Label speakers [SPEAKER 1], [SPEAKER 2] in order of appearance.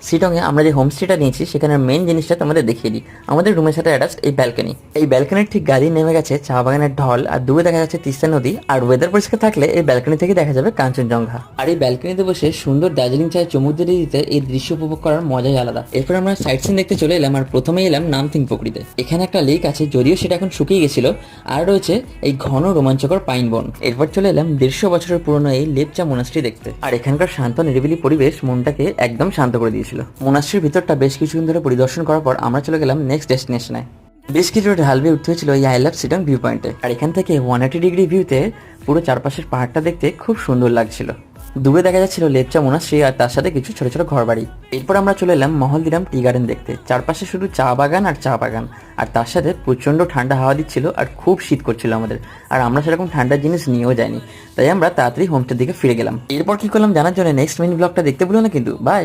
[SPEAKER 1] শিটংয়ে আমরা যে হোমস্টেটা নিয়েছি সেখানে মেন জিনিসটা তোমাদের দেখিয়ে দিই। আমাদের রুমের সাথে অ্যাটাচড এই ব্যালকনি। এই ব্যালকনির ঠিক গাড়ি নেমে গেছে চা বাগানের ঢল, আর দূরে দেখা যাচ্ছে তিস্তা নদী। আর ওয়েদার পরিষ্কার থাকলে এই ব্যালকনি থেকে দেখা যাবে কাঞ্চনজঙ্ঘা। আর এই ব্যালকনিতে বসে সুন্দর দার্জিলিং চায়ে চুমুক দিয়ে দিতে এই দৃশ্য উপভোগ করার মজাই আলাদা। এরপর আমরা সাইট সিন দেখতে চলে এলাম, আর প্রথমেই এলাম নামথিং পুকুরিতে। এখানে একটা লেক আছে, যদিও সেটা এখন শুকিয়ে গেছিল, আর রয়েছে এই ঘন রোমাঞ্চকর পাইন বন। এরপর চলে এলাম 150 বছরের পুরনো এই লেপচা মোনাস্ট্রি দেখতে। আর এখানকার শান্ত নিরিবিলি পরিবেশ মনটাকে একদম শান্ত করে দিয়েছিল। মোনাস্ট্রির ভিতরটা বেশ কিছুদিন ধরে পরিদর্শন করার পর আমরা চলে গেলাম নেক্সট ডেস্টিনেশনে। বেশ কিছু ঢাল বেয়ে উঠতে হয়েছিল এই আই লাভ শিটং ভিউ পয়েন্টে। আর এখান থেকে 180 ডিগ্রি ভিউতে পুরো চারপাশের পাহাড়টা দেখতে খুব সুন্দর লাগছিল। দূরে দেখা যাচ্ছিল লেপচা মোনাস্ট্রি আর তার সাথে কিছু ছোট ছোট ঘর বাড়ি। এরপর আমরা চলে এলাম মহলদিরাম টি গার্ডেন দেখতে। চারপাশে শুধু চা বাগান আর চা বাগান, আর তার সাথে প্রচন্ড ঠান্ডা হাওয়া দিচ্ছিল আর খুব শীত করছিল আমাদের। আর আমরা সেরকম ঠান্ডার জিনিস নিয়েও যাইনি, তাই আমরা তাড়াতাড়ি হোমস্টের দিকে ফিরে গেলাম। এরপর কি করলাম জানার জন্য নেক্সট মিনি ব্লগটা দেখতে ভুলো না কিন্তু। বাই।